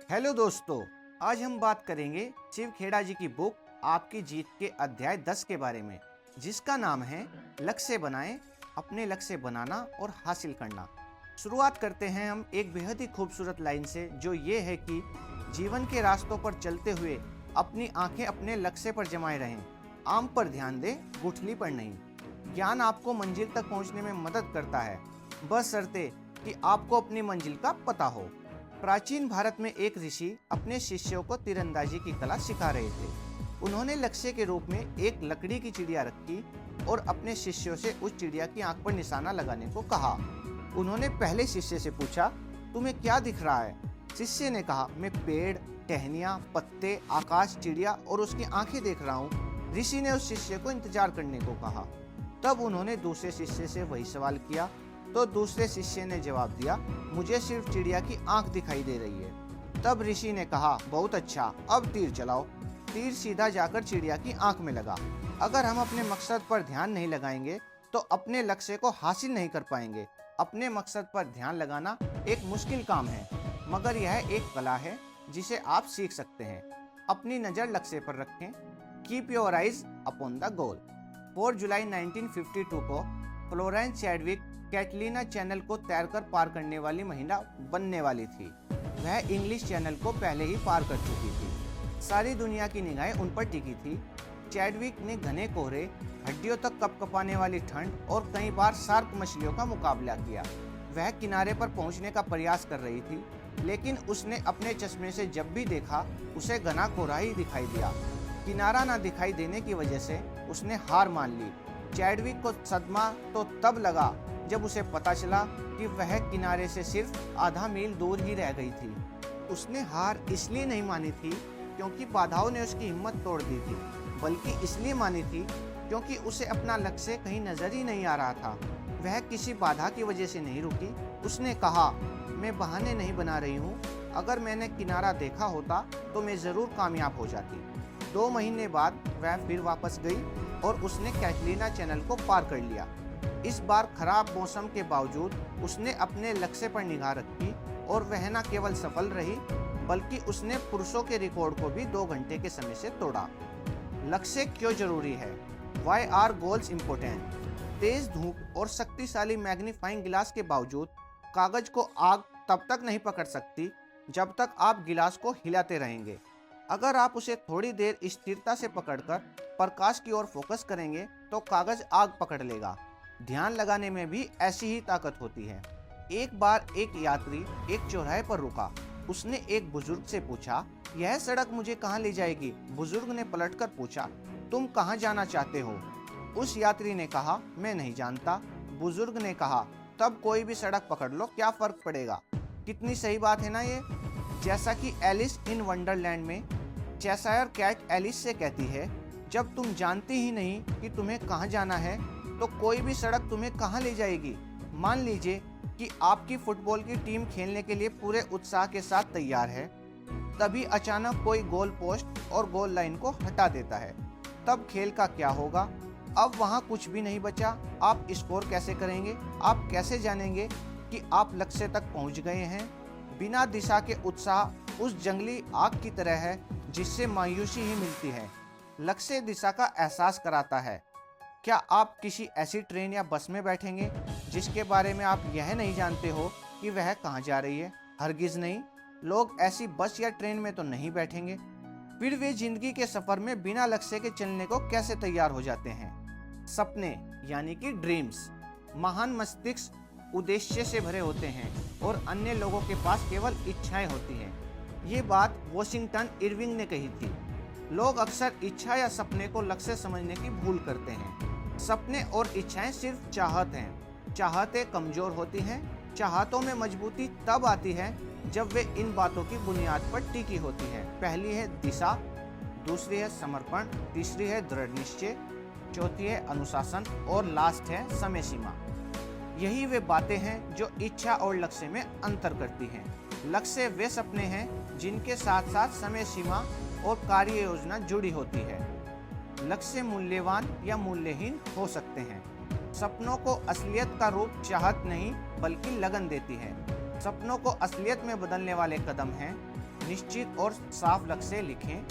Hello दोस्तों, आज हम बात करेंगे शिव खेड़ा जी की बुक आपकी जीत के अध्याय 10 के बारे में, जिसका नाम है लक्ष्य बनाएं, अपने लक्ष्य बनाना और हासिल करना। शुरुआत करते हैं हम एक बेहद ही खूबसूरत लाइन से, जो ये है कि जीवन के रास्तों पर चलते हुए अपनी आंखें अपने लक्ष्य पर जमाए रहें। आम पर ध्यान दें, गुठली पर नहीं। ज्ञान आपको मंजिल तक पहुंचने में मदद करता है, बशर्ते कि आपको अपनी मंजिल का पता हो। प्राचीन भारत में एक ऋषि अपने शिष्यों को तीरंदाजी की कला सिखा रहे थे। उन्होंने लक्ष्य के रूप में एक लकड़ी की चिड़िया रखी और अपने शिष्यों से उस चिड़िया की आंख पर निशाना लगाने को कहा। उन्होंने पहले शिष्य से पूछा, तुम्हें क्या दिख रहा है? शिष्य ने कहा, मैं पेड़, टहनियाँ, पत्ते, आकाश, चिड़िया और उसकी आंखें देख रहा हूँ। ऋषि ने उस शिष्य को इंतजार करने को कहा। तब उन्होंने दूसरे शिष्य से वही सवाल किया, तो दूसरे शिष्य ने जवाब दिया, मुझे सिर्फ चिड़िया की आंख दिखाई दे रही है। तब ऋषि ने कहा, बहुत अच्छा, अब तीर चलाओ। तीर सीधा जाकर चिड़िया की आंख में लगा। अगर हम अपने मकसद पर ध्यान नहीं लगाएंगे तो अपने लक्ष्य को हासिल नहीं कर पाएंगे। अपने मकसद पर ध्यान लगाना एक मुश्किल काम है, मगर यह एक कला है जिसे आप सीख सकते हैं। अपनी नज़र लक्ष्य पर रखें। Keep your eyes upon the goal. 4 जुलाई 1952 को फ्लोरेंस चैडविक कैटलीना चैनल को तैरकर पार करने वाली महिला बनने वाली थी। वह इंग्लिश चैनल को पहले ही पार कर चुकी थी। सारी दुनिया की निगाहें उन पर टिकी थी। चैडविक ने घने कोहरे, हड्डियों तक कपकपाने वाली ठंड और कई बार शार्क मछलियों का मुकाबला किया। वह किनारे पर पहुंचने का प्रयास कर रही थी, लेकिन उसने अपने चश्मे से जब भी देखा, उसे घना कोहरा ही दिखाई दिया। किनारा न दिखाई देने की वजह से उसने हार मान ली। चैडविक को सदमा तो तब लगा जब उसे पता चला कि वह किनारे से सिर्फ आधा मील दूर ही रह गई थी। उसने हार इसलिए नहीं मानी थी क्योंकि बाधाओं ने उसकी हिम्मत तोड़ दी थी, बल्कि इसलिए मानी थी क्योंकि उसे अपना लक्ष्य कहीं नजर ही नहीं आ रहा था। वह किसी बाधा की वजह से नहीं रुकी। उसने कहा, मैं बहाने नहीं बना रही हूँ। अगर मैंने किनारा देखा होता तो मैं ज़रूर कामयाब हो जाती। 2 महीने बाद वह फिर वापस गई और उसने कैटलीना चैनल को पार कर लिया। इस बार खराब मौसम के बावजूद उसने अपने लक्ष्य पर निगाह रखी और वह न केवल सफल रही, बल्कि उसने पुरुषों के रिकॉर्ड को भी 2 घंटे के समय से तोड़ा। लक्ष्य क्यों जरूरी है? Why are goals important? तेज धूप और शक्तिशाली मैग्नीफाइंग गिलास के बावजूद कागज को आग तब तक नहीं पकड़ सकती जब तक आप गिलास को हिलाते रहेंगे। अगर आप उसे थोड़ी देर स्थिरता से पकड़कर प्रकाश की ओर फोकस करेंगे तो कागज आग पकड़ लेगा। ध्यान लगाने में भी ऐसी ही ताकत होती है। एक बार एक यात्री एक चौराहे पर रुका। उसने एक बुजुर्ग से पूछा, यह सड़क मुझे कहाँ ले जाएगी? बुजुर्ग ने पलटकर पूछा, तुम कहाँ जाना चाहते हो? उस यात्री ने कहा, मैं नहीं जानता। बुजुर्ग ने कहा, तब कोई भी सड़क पकड़ लो, क्या फर्क पड़ेगा? कितनी सही बात है ना ये। जैसा कि एलिस इन वंडरलैंड में चेशायर कैट एलिस से कहती है, जब तुम जानती ही नहीं कि तुम्हें कहाँ जाना है तो कोई भी सड़क तुम्हें कहाँ ले जाएगी। मान लीजिए कि आपकी फुटबॉल की टीम खेलने के लिए पूरे उत्साह के साथ तैयार है, तभी अचानक कोई गोल पोस्ट और गोल लाइन को हटा देता है। तब खेल का क्या होगा? अब वहाँ कुछ भी नहीं बचा। आप स्कोर कैसे करेंगे? आप कैसे जानेंगे कि आप लक्ष्य तक पहुँच गए हैं? बिना दिशा के उत्साह उस जंगली आग की तरह है जिससे मायूसी ही मिलती है। लक्ष्य दिशा का एहसास कराता है। क्या आप किसी ऐसी ट्रेन या बस में बैठेंगे जिसके बारे में आप यह नहीं जानते हो कि वह कहाँ जा रही है? हरगिज नहीं। लोग ऐसी बस या ट्रेन में तो नहीं बैठेंगे। फिर वे जिंदगी के सफर में बिना लक्ष्य के चलने को कैसे तैयार हो जाते हैं? सपने यानी कि ड्रीम्स। महान मस्तिष्क उद्देश्य से भरे होते हैं और अन्य लोगों के पास केवल इच्छाएं होती हैं। ये बात वॉशिंगटन इरविंग ने कही थी। लोग अक्सर इच्छा या सपने को लक्ष्य समझने की भूल करते हैं। सपने और इच्छाएं सिर्फ चाहत हैं। चाहतें कमजोर होती हैं। चाहतों में मजबूती तब आती है जब वे इन बातों की बुनियाद पर टिकी होती है। पहली है दिशा, दूसरी है समर्पण, तीसरी है दृढ़ निश्चय, चौथी है अनुशासन और लास्ट है समय सीमा। यही वे बातें हैं जो इच्छा और लक्ष्य में अंतर करती हैं। लक्ष्य वे सपने हैं जिनके साथ साथ समय सीमा और कार्य योजना जुड़ी होती है। लक्ष्य मूल्यवान या मूल्यहीन हो सकते हैं। सपनों को असलियत का रूप चाहत नहीं बल्कि लगन देती है। सपनों को असलियत में बदलने वाले कदम हैं निश्चित और साफ लक्ष्य लिखें।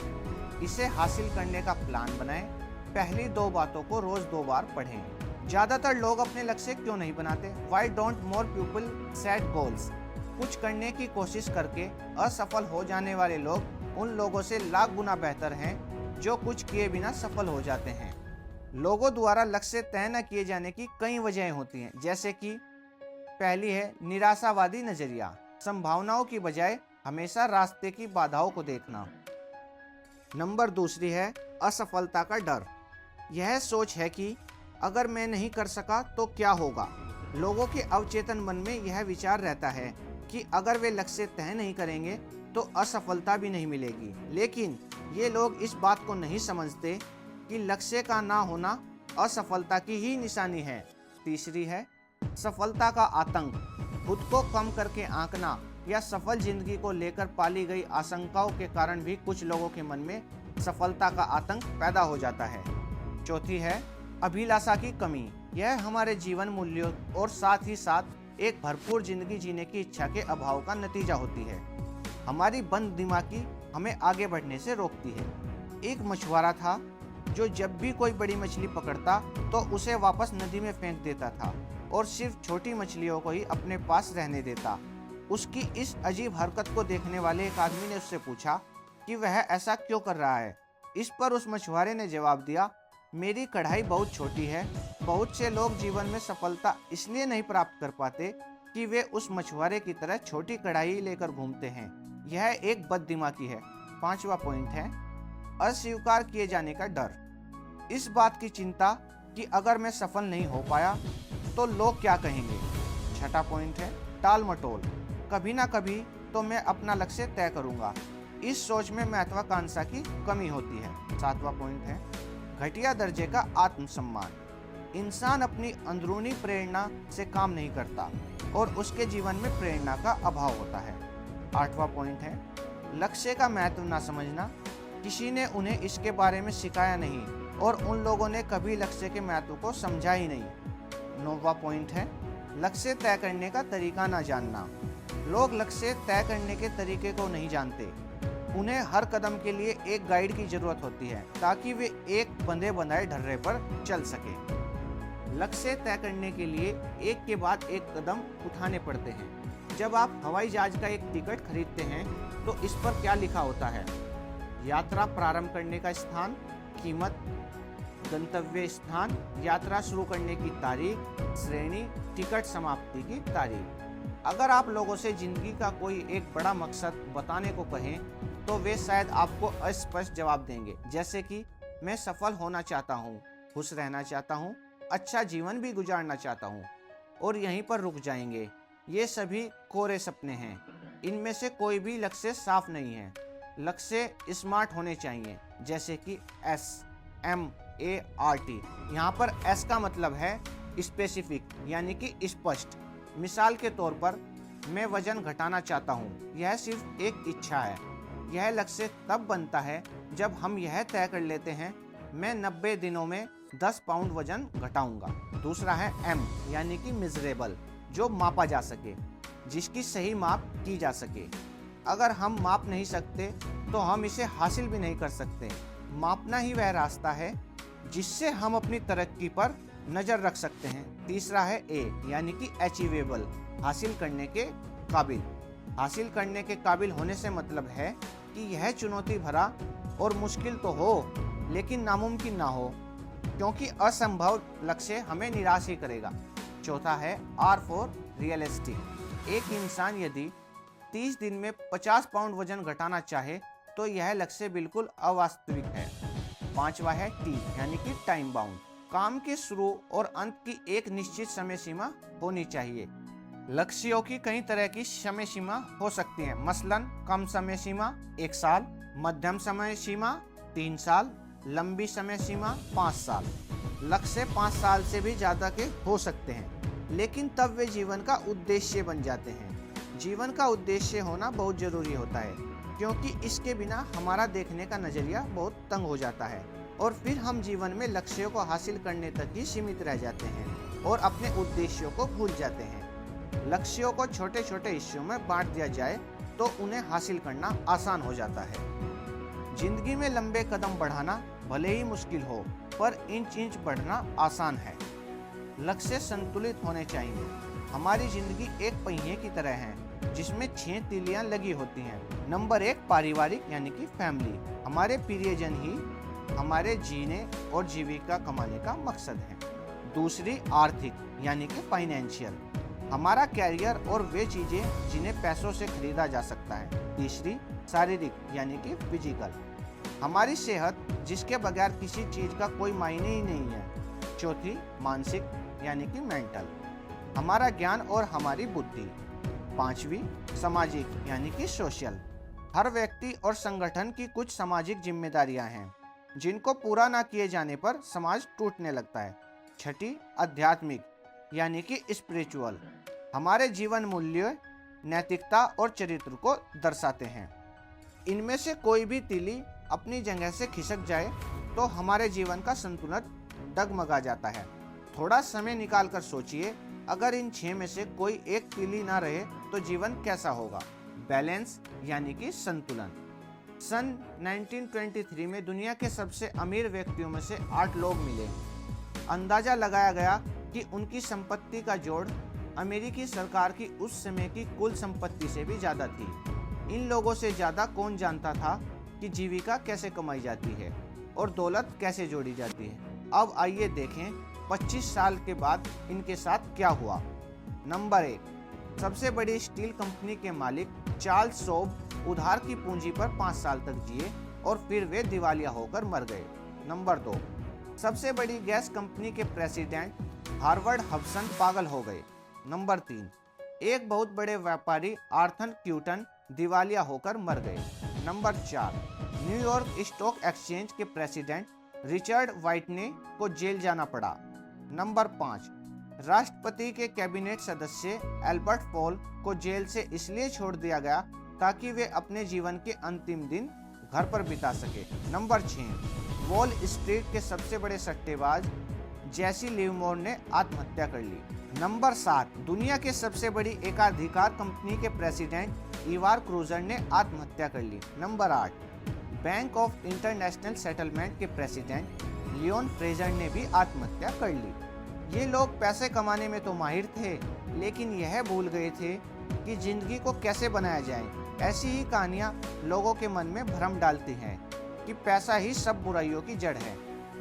इसे हासिल करने का प्लान बनाएं। पहली 2 बातों को रोज 2 बार पढ़ें। ज्यादातर लोग अपने लक्ष्य क्यों नहीं बनाते? Why don't more people set goals? कुछ करने की कोशिश करके असफल हो जाने वाले लोग उन लोगों से लाख गुना बेहतर हैं जो कुछ किए बिना सफल हो जाते हैं। लोगों द्वारा लक्ष्य तय न किए जाने की कई वजहें होती हैं, जैसे कि पहली है निराशावादी नजरिया, संभावनाओं की बजाय हमेशा रास्ते की बाधाओं को देखना। नंबर दूसरी है असफलता का डर। यह सोच है कि अगर मैं नहीं कर सका तो क्या होगा। लोगों के अवचेतन मन में यह विचार रहता है कि अगर वे लक्ष्य तय नहीं करेंगे तो असफलता भी नहीं मिलेगी। लेकिन ये लोग इस बात को नहीं समझते कि लक्ष्य का ना होना असफलता की ही निशानी है। तीसरी है सफलता का आतंक। खुद को कम करके आंकना या सफल जिंदगी को लेकर पाली गई आशंकाओं के कारण भी कुछ लोगों के मन में सफलता का आतंक पैदा हो जाता है। चौथी है अभिलाषा की कमी। यह हमारे जीवन मूल्यों और साथ ही साथ एक भरपूर जिंदगी जीने की इच्छा के अभाव का नतीजा होती है। हमारी बंद दिमागी हमें आगे बढ़ने से रोकती है। एक मछुआरा था जो जब भी कोई बड़ी मछली पकड़ता तो उसे वापस नदी में फेंक देता था और सिर्फ छोटी मछलियों को ही अपने पास रहने देता। उसकी इस अजीब हरकत को देखने वाले एक आदमी ने उससे पूछा कि वह ऐसा क्यों कर रहा है। इस पर उस मछुआरे ने जवाब दिया, मेरी कढ़ाई बहुत छोटी है। बहुत से लोग जीवन में सफलता इसलिए नहीं प्राप्त कर पाते कि वे उस मछुआरे की तरह छोटी कढ़ाई लेकर घूमते हैं। यह एक बददिमागी है। 5वां पॉइंट है अस्वीकार किए जाने का डर। इस बात की चिंता कि अगर मैं सफल नहीं हो पाया तो लोग क्या कहेंगे। 6वां पॉइंट है टाल मटोल। कभी ना कभी तो मैं अपना लक्ष्य तय करूंगा। इस सोच में महत्वाकांक्षा की कमी होती है। 7वां पॉइंट है घटिया दर्जे का आत्मसम्मान। इंसान अपनी अंदरूनी प्रेरणा से काम नहीं करता और उसके जीवन में प्रेरणा का अभाव होता है। 8वां पॉइंट है लक्ष्य का महत्व ना समझना। किसी ने उन्हें इसके बारे में सिखाया नहीं और उन लोगों ने कभी लक्ष्य के महत्व को समझा ही नहीं। 9वां पॉइंट है लक्ष्य तय करने का तरीका ना जानना। लोग लक्ष्य तय करने के तरीके को नहीं जानते। उन्हें हर कदम के लिए एक गाइड की जरूरत होती है ताकि वे एक बंधे बनाए ढर्रे पर चल सके। लक्ष्य तय करने के लिए एक के बाद एक कदम उठाने पड़ते हैं। जब आप हवाई जहाज का एक टिकट खरीदते हैं तो इस पर क्या लिखा होता है? यात्रा प्रारंभ करने का स्थान, कीमत, गंतव्य स्थान, यात्रा शुरू करने की तारीख, श्रेणी, टिकट समाप्ति की तारीख। अगर आप लोगों से जिंदगी का कोई एक बड़ा मकसद बताने को कहें तो वे शायद आपको अस्पष्ट जवाब देंगे, जैसे कि मैं सफल होना चाहता हूँ, खुश रहना चाहता हूँ, अच्छा जीवन भी गुजारना चाहता हूँ, और यहीं पर रुक जाएंगे। ये सभी कोरे सपने हैं। इनमें से कोई भी लक्ष्य साफ नहीं है। लक्ष्य स्मार्ट होने चाहिए, जैसे कि SMART। यहाँ पर S का मतलब है स्पेसिफिक, यानी कि स्पष्ट। मिसाल के तौर पर मैं वजन घटाना चाहता हूँ। यह सिर्फ एक इच्छा है। यह लक्ष्य तब बनता है जब हम यह तय कर लेते हैं मैं 90 दिनों में 10 पाउंड वजन घटाऊंगा। दूसरा है M, यानी कि मिजरेबल, जो मापा जा सके, जिसकी सही माप की जा सके। अगर हम माप नहीं सकते तो हम इसे हासिल भी नहीं कर सकते। मापना ही वह रास्ता है जिससे हम अपनी तरक्की पर नजर रख सकते हैं। तीसरा है A, यानी कि अचीवेबल, हासिल करने के काबिल। हासिल करने के काबिल होने से मतलब है कि यह चुनौती भरा और मुश्किल तो हो लेकिन नामुमकिन ना हो, क्योंकि असंभव लक्ष्य हमें निराश ही करेगा। चौथा है R फॉर रियलिस्टिक। एक इंसान यदि 30 दिन में 50 पाउंड वजन घटाना चाहे तो यह लक्ष्य बिल्कुल अवास्तविक है। 5वां है T, यानी कि टाइम बाउंड। काम के शुरू और अंत की एक निश्चित समय सीमा होनी चाहिए। लक्ष्यों की कई तरह की समय सीमा हो सकती है, मसलन कम समय सीमा 1 साल, मध्यम समय सीमा 3 साल, लंबी समय सीमा 5 साल। लक्ष्य 5 साल से भी ज्यादा के हो सकते हैं, लेकिन तब वे जीवन का उद्देश्य बन जाते हैं। जीवन का उद्देश्य होना बहुत जरूरी होता है, क्योंकि इसके बिना हमारा देखने का नजरिया बहुत तंग हो जाता है और फिर हम जीवन में लक्ष्यों को हासिल करने तक ही सीमित रह जाते हैं और अपने उद्देश्यों को भूल जाते हैं। लक्ष्यों को छोटे छोटे हिस्सों में बांट दिया जाए तो उन्हें हासिल करना आसान हो जाता है। जिंदगी में लंबे कदम बढ़ाना भले ही मुश्किल हो, पर इंच इंच बढ़ना आसान है। लक्ष्य संतुलित होने चाहिए। हमारी जिंदगी एक पहिए की तरह है जिसमें 6 तीलियां लगी होती हैं। नंबर 1 पारिवारिक यानी कि फैमिली। हमारे प्रियजन ही हमारे जीने और जीविका कमाने का मकसद है। दूसरी आर्थिक यानी कि फाइनेंशियल। हमारा कैरियर और वे चीजें जिन्हें पैसों से खरीदा जा सकता है। तीसरी शारीरिक यानी कि फिजिकल। हमारी सेहत जिसके बगैर किसी चीज का कोई मायने ही नहीं है। चौथी मानसिक यानी कि मेंटल। हमारा ज्ञान और हमारी बुद्धि। पांचवी सामाजिक यानी कि सोशल। हर व्यक्ति और संगठन की कुछ सामाजिक जिम्मेदारियां हैं जिनको पूरा ना किए जाने पर समाज टूटने लगता है। छठी आध्यात्मिक यानी कि स्पिरिचुअल। हमारे जीवन मूल्य, नैतिकता और चरित्र को दर्शाते हैं। इनमें से कोई भी तीली अपनी जगह से खिसक जाए तो हमारे जीवन का संतुलन डगमगा जाता है। थोड़ा समय निकाल कर सोचिए, अगर इन 6 में से कोई एक तीली ना रहे तो जीवन कैसा होगा। बैलेंस यानी कि संतुलन। सन 1923 में दुनिया के सबसे अमीर व्यक्तियों में से 8 लोग मिले। अंदाजा लगाया गया कि उनकी संपत्ति का जोड़ अमेरिकी सरकार की उस समय की कुल संपत्ति से भी ज्यादा थी। इन लोगों से ज्यादा कौन जानता था कि जीविका कैसे कमाई जाती है और दौलत कैसे जोड़ी जाती है। अब आइए देखें 25 साल के बाद इनके साथ क्या हुआ। नंबर 1 सबसे बड़ी स्टील कंपनी के मालिक चार्ल्स शॉब उधार की पूंजी पर 5 साल तक जिए और फिर वे दिवालिया होकर मर गए। नंबर 2 सबसे बड़ी गैस कंपनी के प्रेसिडेंट हार्वर्ड हब्सन पागल हो गए। नंबर 3 एक बहुत बड़े व्यापारी आर्थर क्यूटन दिवालिया होकर मर गए। नंबर 4 न्यूयॉर्क स्टॉक एक्सचेंज के प्रेसिडेंट रिचर्ड व्हाइटने को जेल जाना पड़ा। नंबर 5 राष्ट्रपति के कैबिनेट सदस्य एल्बर्ट पॉल को जेल से इसलिए छोड़ दिया गया ताकि वे अपने जीवन के अंतिम दिन घर पर बिता सके। नंबर 6 वॉल स्ट्रीट के सबसे बड़े सट्टेबाज जैसी लिवमोर ने आत्महत्या कर ली। नंबर 7 दुनिया के सबसे बड़ी एकाधिकार कंपनी के प्रेसिडेंट इवार क्रूजर ने आत्महत्या कर ली। Number 8 Bank of International Settlement के प्रेसिडेंट लियोन फ्रेजर ने भी आत्महत्या कर ली। ये लोग पैसे कमाने में तो माहिर थे, लेकिन यह भूल गए थे कि जिंदगी को कैसे बनाया जाए। ऐसी ही कहानियां लोगों के मन में भ्रम डालती हैं कि पैसा ही सब बुराइयों की जड़ है,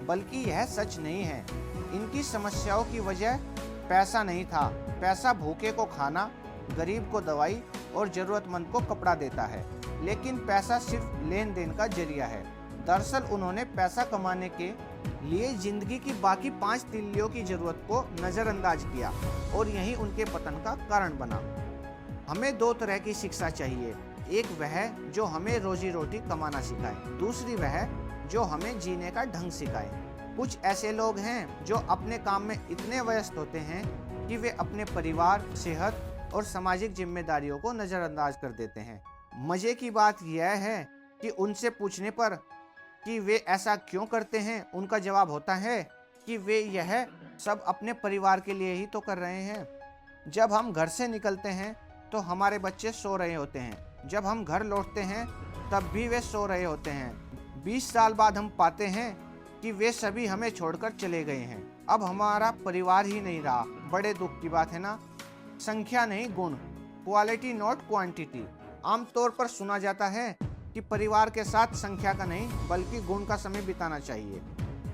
बल्कि यह सच नहीं है। इनकी समस्याओं की वजह पैसा नहीं था। पैसा भूखे को खाना, गरीब को दवाई और जरूरतमंद को कपड़ा देता है, लेकिन पैसा सिर्फ लेन देन का जरिया है। दरअसल उन्होंने पैसा कमाने के लिए जिंदगी की बाकी 5 तीलियों की जरूरत को नजरअंदाज किया और यही उनके पतन का कारण बना। हमें 2 तरह की शिक्षा चाहिए। एक वह जो हमें रोजी रोटी कमाना सिखाए, दूसरी वह जो हमें जीने का ढंग सिखाए। कुछ ऐसे लोग हैं जो अपने काम में इतने व्यस्त होते हैं कि वे अपने परिवार, सेहत और सामाजिक जिम्मेदारियों को नजरअंदाज कर देते हैं। मजे की बात यह है कि उनसे पूछने पर कि वे ऐसा क्यों करते हैं, उनका जवाब होता है कि वे यह सब अपने परिवार के लिए ही तो कर रहे हैं। जब हम घर से निकलते हैं तो हमारे बच्चे सो रहे होते हैं। जब हम घर लौटते हैं तब भी वे सो रहे होते हैं। 20 साल बाद हम पाते हैं कि वे सभी हमें छोड़कर चले गए हैं। अब हमारा परिवार ही नहीं रहा। बड़े दुख की बात है ना। संख्या नहीं गुण, क्वालिटी नॉट क्वांटिटी। आमतौर पर सुना जाता है कि परिवार के साथ संख्या का नहीं बल्कि गुण का समय बिताना चाहिए।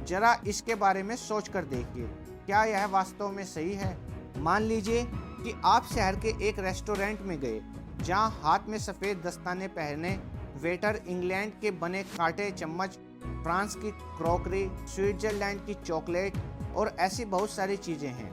जरा इसके बारे में सोच कर देखिए, क्या यह वास्तव में सही है? मान लीजिए कि आप शहर के एक रेस्टोरेंट में गए जहां हाथ में सफ़ेद दस्ताने पहने वेटर इंग्लैंड के बने कांटे चम्मच, फ्रांस की क्रॉकरी, स्विट्जरलैंड की चॉकलेट और ऐसी बहुत सारी चीज़ें हैं।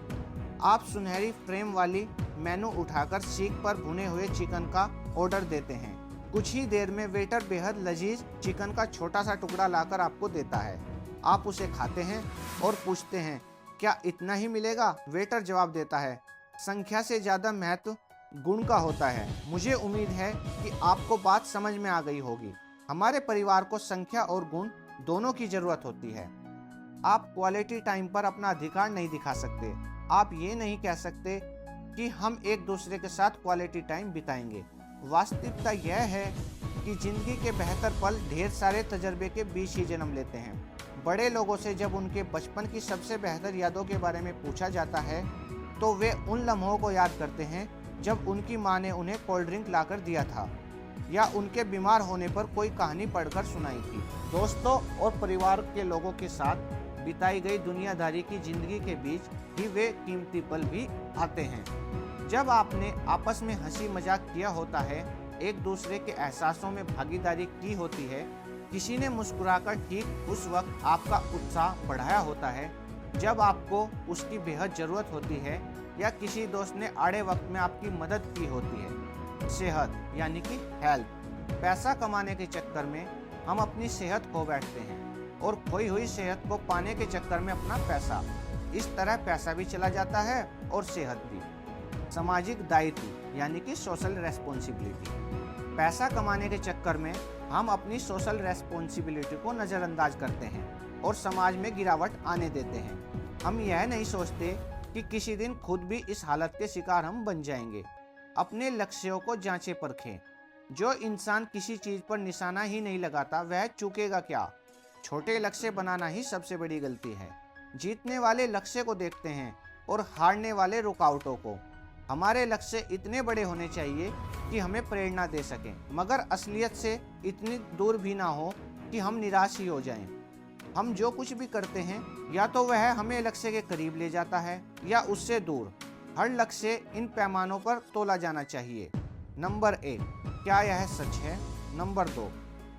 आप सुनहरी फ्रेम वाली मेनू उठाकर सीख पर भुने हुए चिकन का ऑर्डर देते हैं। कुछ ही देर में वेटर बेहद लजीज चिकन का छोटा सा टुकड़ा लाकर आपको देता है। आप उसे खाते हैं और पूछते हैं, क्या इतना ही मिलेगा? वेटर जवाब देता है, संख्या से ज़्यादा महत्व गुण का होता है। मुझे उम्मीद है कि आपको बात समझ में आ गई होगी। हमारे परिवार को संख्या और गुण दोनों की जरूरत होती है। आप क्वालिटी टाइम पर अपना अधिकार नहीं दिखा सकते। आप ये नहीं कह सकते कि हम एक दूसरे के साथ क्वालिटी टाइम बिताएंगे। वास्तविकता यह है कि जिंदगी के बेहतर पल ढेर सारे तजर्बे के बीच ही जन्म लेते हैं। बड़े लोगों से जब उनके बचपन की सबसे बेहतर यादों के बारे में पूछा जाता है तो वे उन लम्हों को याद करते हैं जब उनकी माँ ने उन्हें कोल्ड ड्रिंक लाकर दिया था या उनके बीमार होने पर कोई कहानी पढ़कर सुनाई थी। दोस्तों और परिवार के लोगों के साथ बिताई गई दुनियादारी की जिंदगी के बीच ही वे कीमती पल भी आते हैं जब आपने आपस में हंसी मजाक किया होता है, एक दूसरे के एहसासों में भागीदारी की होती है, किसी ने मुस्कुराकर ठीक उस वक्त आपका उत्साह बढ़ाया होता है जब आपको उसकी बेहद ज़रूरत होती है, या किसी दोस्त ने आड़े वक्त में आपकी मदद की होती है। सेहत यानी कि हेल्थ। पैसा कमाने के चक्कर में हम अपनी सेहत खो बैठते हैं और खोई हुई सेहत को पाने के चक्कर में अपना पैसा। इस तरह पैसा भी चला जाता है और सेहत भी। सामाजिक दायित्व यानी कि सोशल रेस्पॉन्सिबिलिटी। पैसा कमाने के चक्कर में हम अपनी सोशल रेस्पॉन्सिबिलिटी को नज़रअंदाज करते हैं और समाज में गिरावट आने देते हैं। हम यह नहीं सोचते कि किसी दिन खुद भी इस हालत के शिकार हम बन जाएंगे। अपने लक्ष्यों को जांचें परखें। जो इंसान किसी चीज़ पर निशाना ही नहीं लगाता वह चूकेगा क्या। छोटे लक्ष्य बनाना ही सबसे बड़ी गलती है। जीतने वाले लक्ष्य को देखते हैं और हारने वाले रुकावटों को। हमारे लक्ष्य इतने बड़े होने चाहिए कि हमें प्रेरणा दे सकें, मगर असलियत से इतनी दूर भी ना हो कि हम निराश ही हो जाएं। हम जो कुछ भी करते हैं या तो वह हमें लक्ष्य के करीब ले जाता है या उससे दूर। हर लक्ष्य इन पैमानों पर तोला जाना चाहिए। नंबर 1, क्या यह सच है? नंबर 2,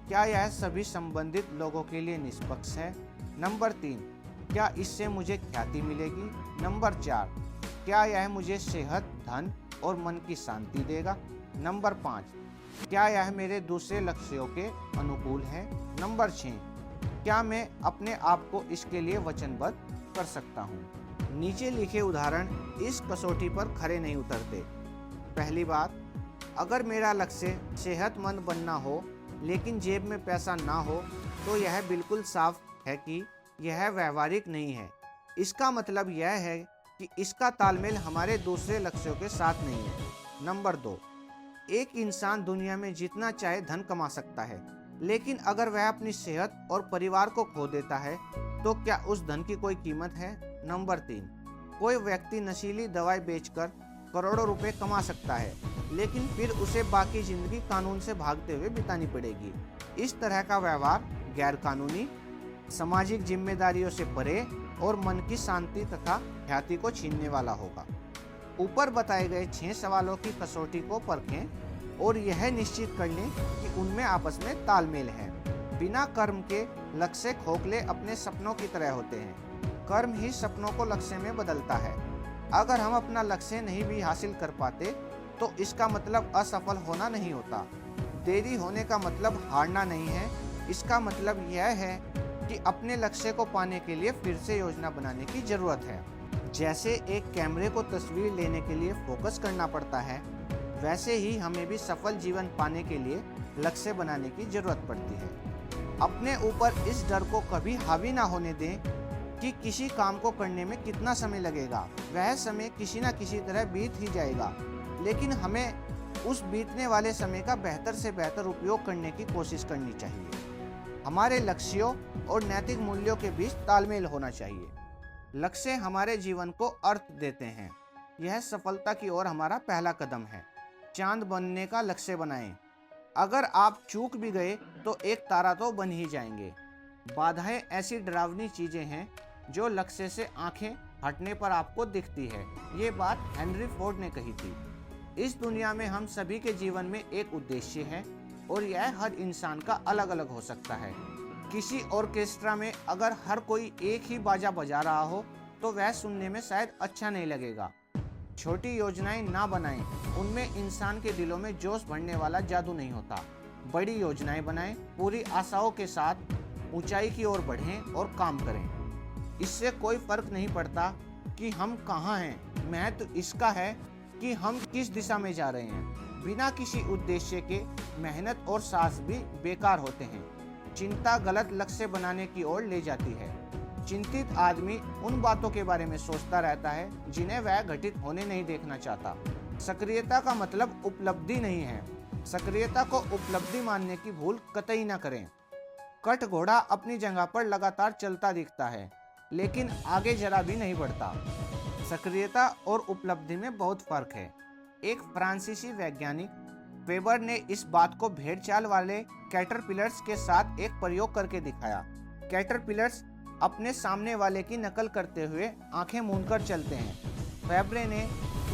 क्या यह सभी संबंधित लोगों के लिए निष्पक्ष है? नंबर 3, क्या इससे मुझे ख्याति मिलेगी? नंबर 4, क्या यह मुझे सेहत, धन और मन की शांति देगा? नंबर 5, क्या यह मेरे दूसरे लक्ष्यों के अनुकूल है? नंबर 6, क्या मैं अपने आप को इसके लिए वचनबद्ध कर सकता हूँ? नीचे लिखे उदाहरण इस कसौटी पर खरे नहीं उतरते। पहली बात, अगर मेरा लक्ष्य सेहतमंद बनना हो लेकिन जेब में पैसा ना हो तो यह बिल्कुल साफ है कि यह व्यवहारिक नहीं है। इसका मतलब यह है कि इसका तालमेल हमारे दूसरे लक्ष्यों के साथ नहीं है। नंबर 2, एक इंसान दुनिया में जितना चाहे धन कमा सकता है, लेकिन अगर वह अपनी सेहत और परिवार को खो देता है तो क्या उस धन की कोई कीमत है? नंबर 3, कोई व्यक्ति नशीली दवाई बेचकर करोड़ों रुपए कमा सकता है, लेकिन फिर उसे बाकी जिंदगी कानून से भागते हुए बितानी पड़ेगी। इस तरह का व्यवहार गैर कानूनी, सामाजिक जिम्मेदारियों से परे और मन की शांति तथा ख्याति को छीनने वाला होगा। ऊपर बताए गए 6 सवालों की कसौटी को परखें और यह निश्चित कर लें कि उनमें आपस में तालमेल है। बिना कर्म के लक्ष्य खोखले अपने सपनों की तरह होते हैं। कर्म ही सपनों को लक्ष्य में बदलता है। अगर हम अपना लक्ष्य नहीं भी हासिल कर पाते तो इसका मतलब असफल होना नहीं होता। देरी होने का मतलब हारना नहीं है। इसका मतलब यह है कि अपने लक्ष्य को पाने के लिए फिर से योजना बनाने की जरूरत है। जैसे एक कैमरे को तस्वीर लेने के लिए फोकस करना पड़ता है, वैसे ही हमें भी सफल जीवन पाने के लिए लक्ष्य बनाने की जरूरत पड़ती है। अपने ऊपर इस डर को कभी हावी ना होने दें कि किसी काम को करने में कितना समय लगेगा। वह समय किसी न किसी तरह बीत ही जाएगा, लेकिन हमें उस बीतने वाले समय का बेहतर से बेहतर उपयोग करने की कोशिश करनी चाहिए। हमारे लक्ष्यों और नैतिक मूल्यों के बीच तालमेल होना चाहिए। लक्ष्य हमारे जीवन को अर्थ देते हैं। यह सफलता की ओर हमारा पहला कदम है। चांद बनने का लक्ष्य बनाएं। अगर आप चूक भी गए तो एक तारा तो बन ही जाएंगे। बाधाएं ऐसी डरावनी चीजें हैं जो लक्ष्य से आंखें हटने पर आपको दिखती है। ये बात हेनरी फोर्ड ने कही थी। इस दुनिया में हम सभी के जीवन में एक उद्देश्य है और यह हर इंसान का अलग अलग हो सकता है। किसी ऑर्केस्ट्रा में अगर हर कोई एक ही बाजा बजा रहा हो तो वह सुनने में शायद अच्छा नहीं लगेगा। छोटी योजनाएं ना बनाएं, उनमें इंसान के दिलों में जोश भरने वाला जादू नहीं होता। बड़ी योजनाएं बनाएं, पूरी आशाओं के साथ ऊंचाई की ओर बढ़ें और काम करें। इससे कोई फर्क नहीं पड़ता कि हम कहाँ हैं, महत्व इसका है कि हम किस दिशा में जा रहे हैं। बिना किसी उद्देश्य के मेहनत और साहस भी बेकार होते हैं। चिंता गलत लक्ष्य बनाने की ओर ले जाती है। चिंतित आदमी उन बातों के बारे में सोचता रहता है जिन्हें वह घटित होने नहीं देखना चाहता। सक्रियता का मतलब उपलब्धि नहीं है, सक्रियता को उपलब्धि मानने की भूल कतई न करें। कट घोड़ा अपनी जगह पर लगातार चलता दिखता है, लेकिन आगे जरा भी नहीं बढ़ता। सक्रियता और उपलब्धि में बहुत फर्क है। एक फ्रांसीसी वैज्ञानिक वेबर ने इस बात को भेड़चाल वाले कैटरपिलर्स के साथ एक प्रयोग करके दिखाया। कैटरपिलर्स अपने सामने वाले की नकल करते हुए आंखें मूंदकर चलते हैं। वेबर ने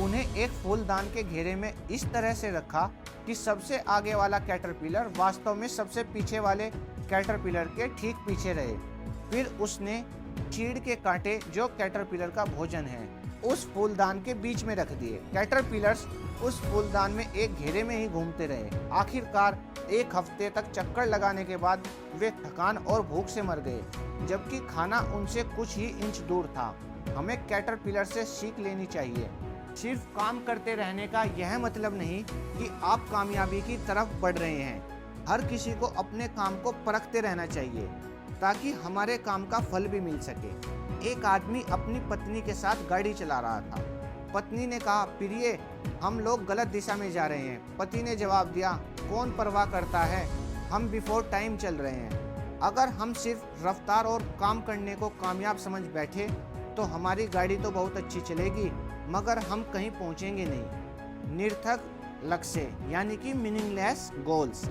उन्हें एक फूलदान के घेरे में इस तरह से रखा कि सबसे आगे वाला कैटरपिलर वास्तव में सबसे पीछे वाले कैटरपिलर के ठीक पीछे रहे। फिर उसने चीड़ के कांटे, जो कैटरपिलर का भोजन है, उस फूलदान के बीच में रख दिए। कैटरपिलर्स उस फूलदान में एक घेरे में ही घूमते रहे। आखिरकार एक हफ्ते तक चक्कर लगाने के बाद वे थकान और भूख से मर गए, जबकि खाना उनसे कुछ ही इंच दूर था। हमें कैटरपिलर से सीख लेनी चाहिए। सिर्फ काम करते रहने का यह मतलब नहीं कि आप कामयाबी की तरफ बढ़ रहे हैं। हर किसी को अपने काम को परखते रहना चाहिए ताकि हमारे काम का फल भी मिल सके। एक आदमी अपनी पत्नी के साथ गाड़ी चला रहा था। पत्नी ने कहा, प्रिय, हम लोग गलत दिशा में जा रहे हैं। पति ने जवाब दिया, कौन परवाह करता है, हम बिफोर टाइम चल रहे हैं। अगर हम सिर्फ रफ्तार और काम करने को कामयाब समझ बैठे तो हमारी गाड़ी तो बहुत अच्छी चलेगी, मगर हम कहीं पहुंचेंगे नहीं। निरर्थक लक्ष्य यानी कि मीनिंगलेस गोल्स।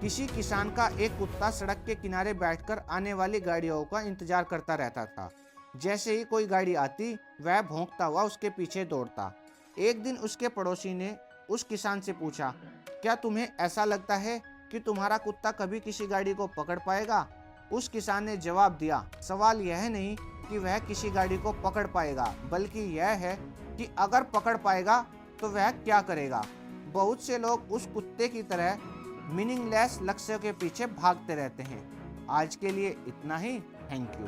किसी किसान का एक कुत्ता सड़क के किनारे बैठकर आने वाली गाड़ियों का इंतजार करता रहता था। जैसे ही कोई गाड़ी आती, वह भौंकता हुआ उसके पीछे दौड़ता। एक दिन उसके पड़ोसी ने उस किसान से पूछा, क्या तुम्हें ऐसा लगता है कि तुम्हारा कुत्ता कभी किसी गाड़ी को पकड़ पाएगा? उस किसान ने जवाब दिया, सवाल यह नहीं कि वह किसी गाड़ी को पकड़ पाएगा, बल्कि यह है कि अगर पकड़ पाएगा तो वह क्या करेगा। बहुत से लोग उस कुत्ते की तरह मीनिंगलेस लक्ष्य के पीछे भागते रहते हैं। आज के लिए इतना ही। Thank you.